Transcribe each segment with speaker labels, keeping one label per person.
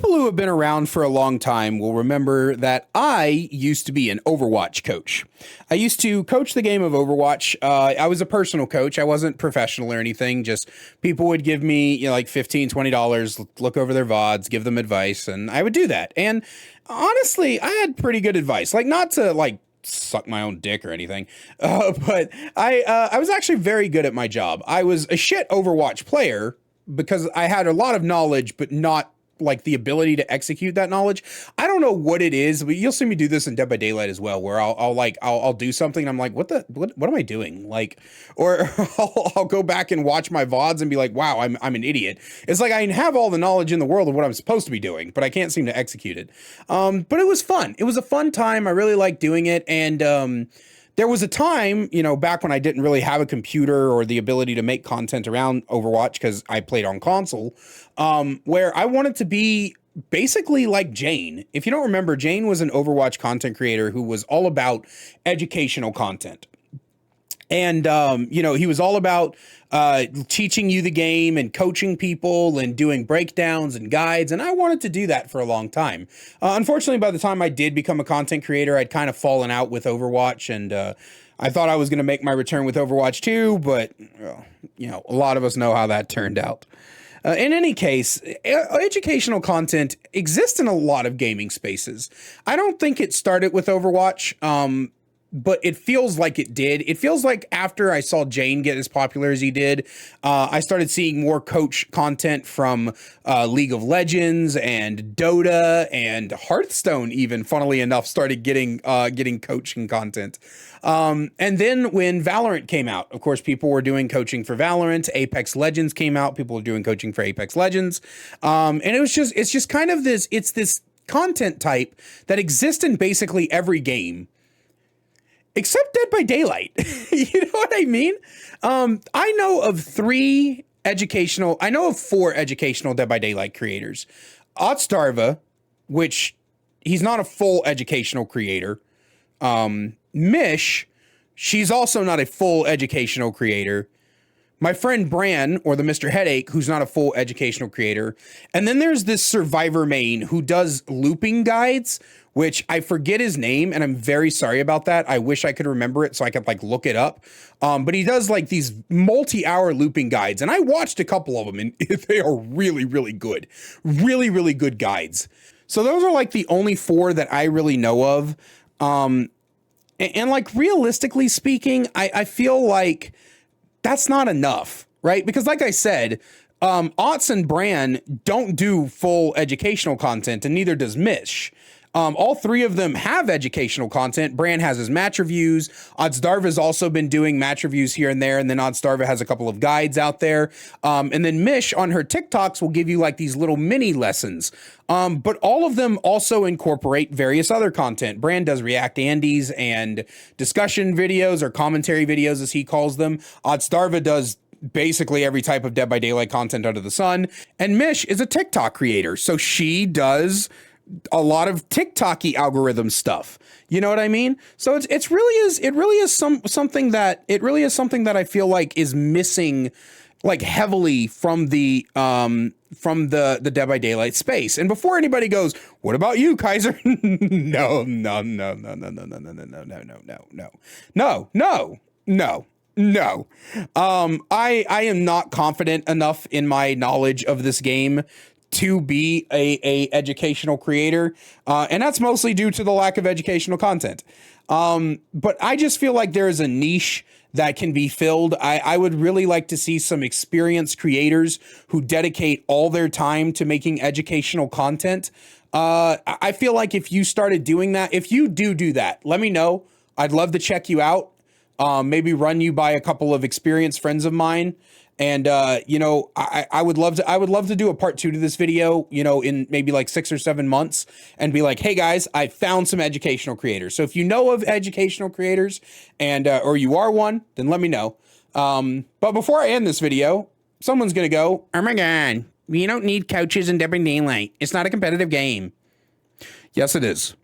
Speaker 1: People who have been around for a long time will remember that I used to be an Overwatch coach. I used to coach the game of Overwatch. I was a personal coach. I wasn't professional or anything. Just people would give me, like $15, $20, look over their VODs, give them advice, and I would do that. And honestly, I had pretty good advice. Like, not to suck my own dick or anything, but I was actually very good at my job. I was a shit Overwatch player because I had a lot of knowledge, but not like the ability to execute that knowledge. I don't know what it is, but you'll see me do this in Dead by Daylight as well, where I'll do something and I'm like, what am I doing? Like, or I'll go back and watch my VODs and be like, wow, I'm an idiot. It's like I have all the knowledge in the world of what I'm supposed to be doing, but I can't seem to execute it. But it was fun. It was a fun time. I really liked doing it. And, there was a time, back when I didn't really have a computer or the ability to make content around Overwatch because I played on console, where I wanted to be basically like Jane. If you don't remember, Jane was an Overwatch content creator who was all about educational content. And, he was all about teaching you the game and coaching people and doing breakdowns and guides. And I wanted to do that for a long time. Unfortunately, by the time I did become a content creator, I'd kind of fallen out with Overwatch. And I thought I was going to make my return with Overwatch 2. But, a lot of us know how that turned out. In any case, educational content exists in a lot of gaming spaces. I don't think it started with Overwatch. But it feels like it did. It feels like after I saw Jane get as popular as he did, I started seeing more coach content from League of Legends and Dota and Hearthstone, even funnily enough, started getting coaching content. And then when Valorant came out, of course, people were doing coaching for Valorant. Apex Legends came out. People were doing coaching for Apex Legends. And it's just kind of this content type that exists in basically every game. Except Dead by Daylight. You know what I mean? I know of four educational Dead by Daylight creators. Otstarva, which he's not a full educational creator. Mish, she's also not a full educational creator. My friend Bran, or the Mr. Headache, who's not a full educational creator. And then there's this Survivor main who does looping guides, which I forget his name, and I'm very sorry about that. I wish I could remember it so I could look it up. But he does these multi-hour looping guides, and I watched a couple of them, and they are really, really good. Really, really good guides. So those are the only four that I really know of. And realistically speaking, I feel like that's not enough, right? Because like I said, Otts and Bran don't do full educational content, and neither does Mish. All three of them have educational content. Bran has his match reviews. Oddsdarva's also been doing match reviews here and there, and then Oddsdarva has a couple of guides out there. And then Mish on her TikToks will give you these little mini lessons. But all of them also incorporate various other content. Bran does React Andes and discussion videos, or commentary videos as he calls them. Oddsdarva does basically every type of Dead by Daylight content under the sun. And Mish is a TikTok creator, so she does a lot of TikTok-y algorithm stuff. You know what I mean? So it really is something that I feel like is missing heavily from the Dead by Daylight space. And before anybody goes, what about you, Kaiser? No. I am not confident enough in my knowledge of this game to be a educational creator, and that's mostly due to the lack of educational content. But I just feel like there is a niche that can be filled. I would really like to see some experienced creators who dedicate all their time to making educational content. I feel like if you started doing that, if you do that, let me know. I'd love to check you out. Maybe run you by a couple of experienced friends of mine. And, I would love to do a part 2 to this video, in maybe 6 or 7 months, and be like, hey guys, I found some educational creators. So if you know of educational creators and, or you are one, then let me know. But before I end this video, someone's going to go, oh my God, you don't need coaches in Dead by Daylight. It's not a competitive game. Yes, it is.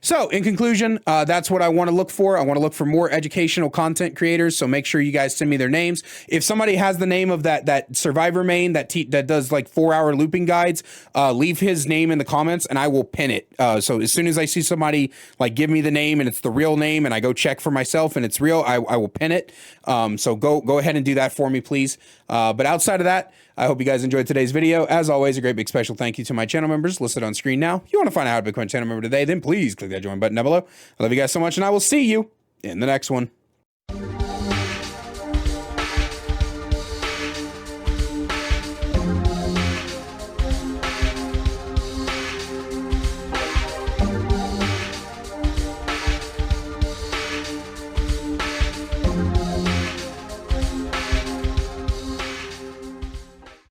Speaker 1: So in conclusion, that's what I want to look for. I want to look for more educational content creators. So make sure you guys send me their names. If somebody has the name of that survivor main that does like 4-hour looping guides, leave his name in the comments and I will pin it. So as soon as I see somebody like give me the name and it's the real name and I go check for myself and it's real, I will pin it. So go ahead and do that for me, please. But outside of that, I hope you guys enjoyed today's video. As always, a great big special thank you to my channel members listed on screen now. If you want to find out how to become a channel member today, then please click that join button down below. I love you guys so much, and I will see you in the next one.